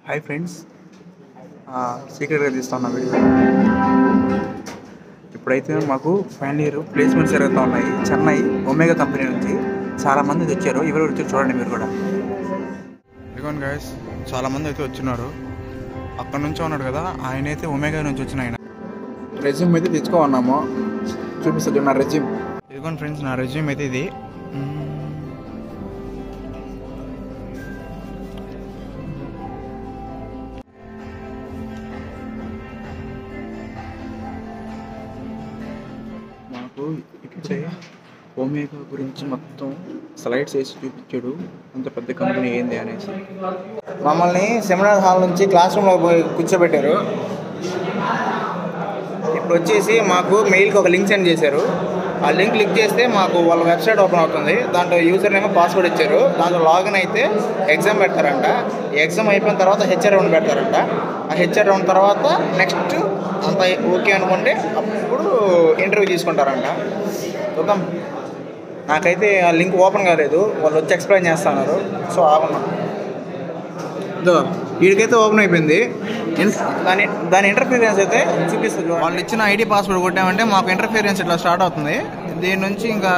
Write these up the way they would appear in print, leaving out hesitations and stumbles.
Hi friends, సీక్రెట్గా తీస్తున్నా video. ఇప్పుడైతే మాకు ఫైనల్ ఇయర్ ప్లేస్మెంట్స్ జరుగుతూ ఉన్నాయి. చెన్నై ఒమేగా కంపెనీ నుంచి చాలామంది వచ్చారు. ఎవరు వచ్చారు చూడండి మీరు కూడా. ఇదిగోండి గైస్, చాలామంది అయితే వచ్చినారు. అక్కడ నుంచి ఉన్నాడు కదా, ఆయన అయితే ఒమేగా నుంచి వచ్చిన ఆయన. రెజ్యూమ్ అయితే తెచ్చుకోమన్నాము, చూపిస్తుంది నా రెజ్యూమ్. ఇదిగోండి ఫ్రెండ్స్, నా రెజ్యూమ్ అయితే ఇది. మాకు ఇప్పుడే ఒమేగా గురించి మొత్తం స్లైడ్స్ వేసి చూపించాడు, అంత పెద్ద కంపెనీ ఏంది అనేసి. మమ్మల్ని సెమినార్ హాల్ నుంచి క్లాస్ రూమ్లో పోయి కూర్చోబెట్టారు. ఇప్పుడు వచ్చేసి మాకు మెయిల్కి ఒక లింక్ సెండ్ చేశారు. ఆ లింక్ క్లిక్ చేస్తే మాకు వాళ్ళ వెబ్సైట్ ఓపెన్ అవుతుంది. దాంట్లో యూజర్ నేమ్ పాస్వర్డ్ ఇచ్చారు. దాంట్లో లాగిన్ అయితే ఎగ్జామ్ పెడతారంట. ఎగ్జామ్ అయిపోయిన తర్వాత హెచ్ఆర్ రౌండ్ పెడతారంట. ఆ హెచ్ఆర్ రౌండ్ తర్వాత నెక్స్ట్ అంత ఓకే అనుకుంటే అప్పుడు ఇంటర్వ్యూ తీసుకుంటారంట. చూద్దాం. నాకైతే ఆ లింక్ ఓపెన్ కాలేదు, వాళ్ళు వచ్చి ఎక్స్ప్లెయిన్ చేస్తున్నారు. సో ఆగున్నాం. వీడికైతే ఓపెన్ అయిపోయింది. దాని ఇంటర్ఫీరెన్స్ అయితే చూపిస్తుంది. వాళ్ళు ఇచ్చిన ఐడి పాస్వర్డ్ కొట్టామంటే మాకు ఇంటర్ఫీరెన్స్ ఇట్లా స్టార్ట్ అవుతుంది. దీని నుంచి ఇంకా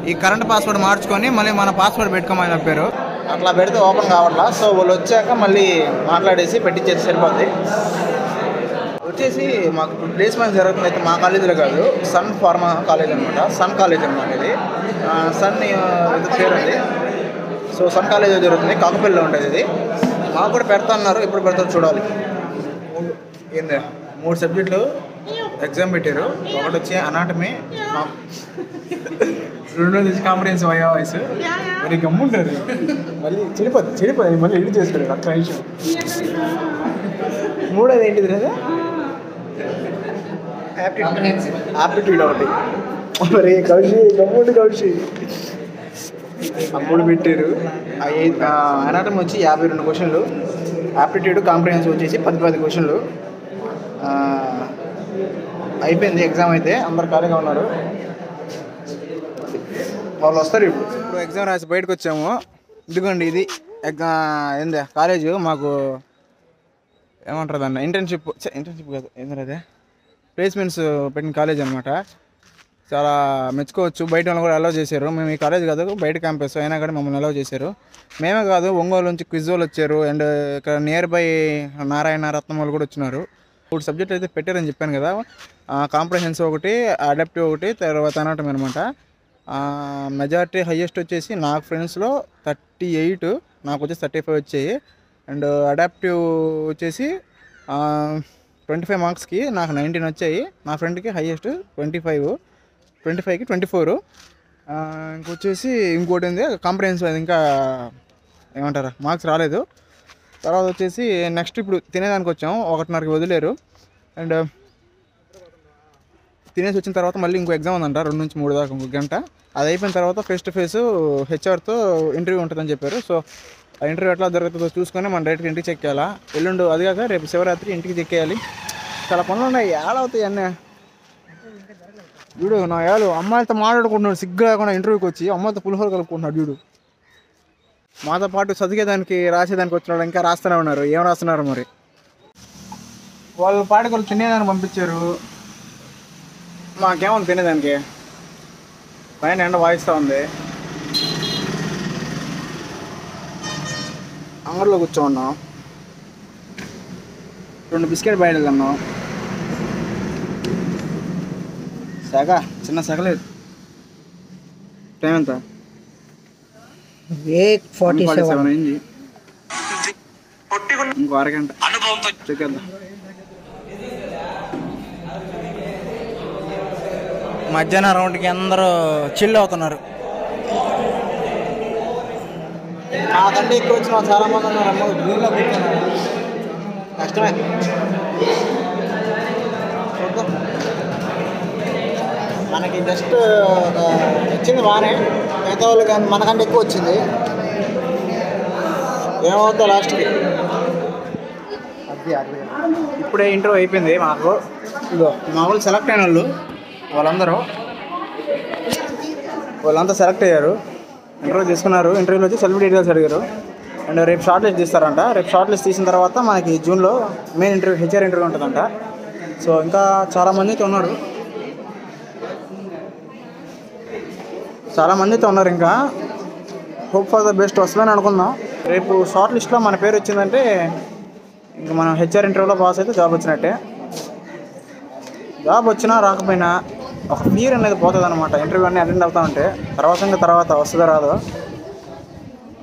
ఈ కరెంట్ పాస్వర్డ్ మార్చుకొని మళ్ళీ మన పాస్వర్డ్ పెట్టుకోమని చెప్పారు. అట్లా పెడితే ఓపెన్ కావట్లా. సో వాళ్ళు వచ్చాక మళ్ళీ మాట్లాడేసి పెట్టించేసి సరిపోద్ది. వచ్చేసి మాకు ప్లేస్మెంట్ జరుగుతుంది. అయితే మా కాలేజీలో కాదు, సన్ ఫార్మా కాలేజ్ అనమాట. సన్ కాలేజ్ అనమాట ఇది. సన్ పేరు ఉంది. సో సన్ కాలేజ్ జరుగుతుంది, కాకపల్లిలో ఉంటుంది ఇది. మాకు కూడా పెడతా అన్నారు, ఎప్పుడు పెడతారు చూడాలి. ఏంది 3 సబ్జెక్టులు ఎగ్జామ్ పెట్టారు. ఒకటి వచ్చి అనాటమీ, రెండోది వచ్చి కాంప్రహెన్సివ్ వాయిస్. మరి గమ్ముంటారు, మళ్ళీ చెడిపోద్ది మళ్ళీ ఎడిట్ చేసుకోలేదు అక్కడ విషయం. మూడోది ఏంటిది లేదా, ఆప్టిట్యూడ్ ఒకటి. మరి కౌశి గమ్ముండి కౌశి అప్పుడు పెట్టారు. అనాటమీ వచ్చి 52 క్వశ్చన్లు, ఆప్టిట్యూడ్ కాంప్రహెన్సివ్ వచ్చేసి 10 క్వశ్చన్లు. అయిపోయింది ఎగ్జామ్. అయితే అందరు ఖాళీగా ఉన్నారు, వాళ్ళు వస్తారు. ఇప్పుడు ఎగ్జామ్ రాసి బయటకు వచ్చాము. ఇదిగోండి, ఇది ఏంది కాలేజు. మాకు ఏమంటారు దాన్ని, ఇంటర్న్షిప్ కాదు ఏంటంటే అదే ప్లేస్మెంట్స్ పెట్టిన కాలేజ్ అనమాట. చాలా మెచ్చుకోవచ్చు. బయట వాళ్ళు కూడా అలౌ చేశారు. మేము ఈ కాలేజ్ కాదు, బయట క్యాంపస్ అయినా కానీ మమ్మల్ని అలౌ చేశారు. మేమే కాదు, ఒంగోలు నుంచి క్విజ్ వాళ్ళు వచ్చారు. అండ్ ఇక్కడ నియర్ బై నారాయణ రత్నం వాళ్ళు కూడా వచ్చినారు. 3 సబ్జెక్ట్ అయితే పెట్టారని చెప్పాను కదా. కాంప్రహెన్సివ్ ఒకటి, అడాప్టివ్ ఒకటి, తర్వాత అనాటమీ అనమాట. మెజారిటీ హయ్యెస్ట్ వచ్చేసి నాకు ఫ్రెండ్స్లో 38, నాకు వచ్చేసి 35 వచ్చాయి. అండ్ అడాప్టివ్ వచ్చేసి 25 మార్క్స్కి నాకు 19 వచ్చాయి. నా ఫ్రెండ్కి హయ్యెస్ట్ 25కి 24. ఇంకొచ్చేసి ఇంకోటి ఉంది కాంప్రహెన్సివ్, అది ఇంకా ఏమంటారా మార్క్స్ రాలేదు. తర్వాత వచ్చేసి నెక్స్ట్ ఇప్పుడు తినేదానికి వచ్చాము. 1:30కి వదిలేరు. అండ్ తినేసి వచ్చిన తర్వాత మళ్ళీ ఇంకో ఎగ్జామ్ ఉందంట, 2 నుంచి 3 దాకా, 1 గంట. అది అయిపోయిన తర్వాత ఫేస్ టు ఫేస్ హెచ్ఆర్తో ఇంటర్వ్యూ ఉంటుందని చెప్పారు. సో ఆ ఇంటర్వ్యూ ఎట్లా జరుగుతుందో చూసుకొని మనం డైరెక్ట్గా ఇంటికి చెక్ చేయాలా. ఎల్లుండి, అది కాక రేపు శివరాత్రి ఇంటికి చెక్ చేయాలి. చాలా పనులు ఉన్నాయి. ఏడవుతాయి అన్నీ. వీడు నా ఏళ్ళు అమ్మాయిలతో మాట్లాడుకుంటున్నాడు, సిగ్గు లేకుండా ఇంటర్వ్యూకి వచ్చి అమ్మాయిలతో పులిహోర కలుపుకుంటున్నాడు వీడు. మాతో పాటు చదివేదానికి రాసేదానికి వచ్చినాడు, ఇంకా రాస్తూనే ఉన్నారు. ఏం రాస్తున్నారు మరి. వాళ్ళు పాటకులు తినేదానికి పంపించారు. మాకేముంది తినేదానికి, పైన ఎండ వాయిస్తూ ఉంది. అంగడిలో కూర్చోన్నాం, 2 బిస్కెట్ బయట తిన్నాం. సెగ, చిన్న సెగలేదు. టైం ఎంత? 8:47 అయింది. ఇంకో అరగంట చెక్కేద్దాం. మధ్యాహ్నం రౌండ్కి అందరూ చిల్ అవుతున్నారు. నాకంటే ఎక్కువ వచ్చిన చాలా మంది ఉన్నారు. అమ్మ గ్రీన్లో కూర్చున్నారు, కష్టమే. మనకి జస్ట్ వచ్చింది బాగానే, మిగతా వాళ్ళు కానీ మనకంటే ఎక్కువ వచ్చింది. ఏమవుతుందో లాస్ట్కి. ఇప్పుడే ఇంటర్వ్యూ అయిపోయింది మాకు. ఇదో మా వాళ్ళు సెలెక్ట్ అయిన వాళ్ళంతా సెలెక్ట్ అయ్యారు. ఇంటర్వ్యూ తీసుకున్నారు. ఇంటర్వ్యూలో వచ్చి సెల్ఫ్ డీటెయిల్స్ అడిగారు. అండ్ రేపు షార్ట్ లిస్ట్ తీస్తారంట. రేపు షార్ట్ లిస్ట్ తీసిన తర్వాత మనకి జూన్లో మెయిన్ ఇంటర్వ్యూ, హెచ్ఆర్ ఇంటర్వ్యూ ఉంటుందంట. సో ఇంకా చాలామంది అయితే ఉన్నారు, ఇంకా హోప్ ఫర్ ద బెస్ట్ వస్తుందని అనుకుందాం. రేపు షార్ట్ లిస్ట్లో మన పేరు వచ్చిందంటే ఇంకా మనం హెచ్ఆర్ ఇంటర్వ్యూలో పాస్ అయితే జాబ్ వచ్చినట్టే. జాబ్ వచ్చినా రాకపోయినా ఒక ఫియర్ అనేది పోతుంది అనమాట. ఇంటర్వ్యూ అన్నీ అటెండ్ అవుతా ఉంటే తర్వాత వస్తుందో రాదో.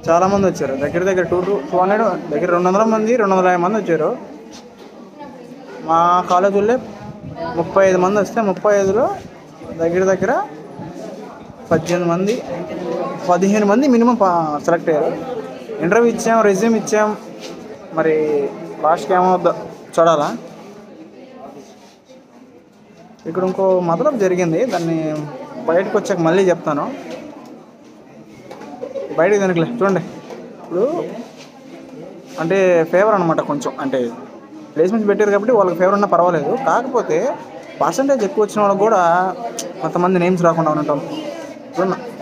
చాలామంది వచ్చారు, దగ్గర 200 దగ్గర 200 మంది 250 మంది వచ్చారు. మా కాలేజీలో 35 మంది వస్తే 35లో దగ్గర 15 మంది మినిమం సెలెక్ట్ అయ్యారు. ఇంటర్వ్యూ ఇచ్చాం, రెజ్యూమ్ ఇచ్చాం, మరి లాస్ట్కి ఏమో చూడాలా. ఇక్కడ ఇంకో మతలబ్ జరిగింది, దాన్ని బయటకు వచ్చాక మళ్ళీ చెప్తాను. బయటకు తినకలే చూడండి. ఇప్పుడు అంటే ఫేవర్ అనమాట కొంచెం, అంటే ప్లేస్మెంట్స్ పెట్టారు కాబట్టి వాళ్ళకి ఫేవర్ ఉన్నా పర్వాలేదు. కాకపోతే పర్సంటేజ్ ఎక్కువ వచ్చిన వాళ్ళకి కూడా కొంతమంది నేమ్స్ రాకుండా ఉంటాం.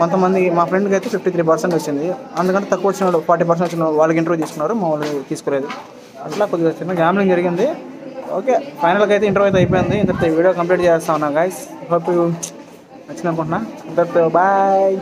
కొంతమంది మా ఫ్రెండ్కి అయితే 53% వచ్చింది. అందుకంటే తక్కువ వచ్చిన వాళ్ళు 40% వచ్చిన వాళ్ళకి ఇంటర్వ్యూ తీసుకున్నారు, మా వాళ్ళు తీసుకోలేదు. అట్లా కొద్దిగా చిన్న గ్యామ్లింగ్ జరిగింది. ఓకే, ఫైనల్గా అయితే ఇంటర్వ్యూ అయితే అయిపోయింది. ఇంతటితో వీడియో కంప్లీట్ చేస్తా ఉన్నా గైస్. హోప్ యూ నచ్చింది అనుకుంటున్నా. ఇంతటితో బాయ్.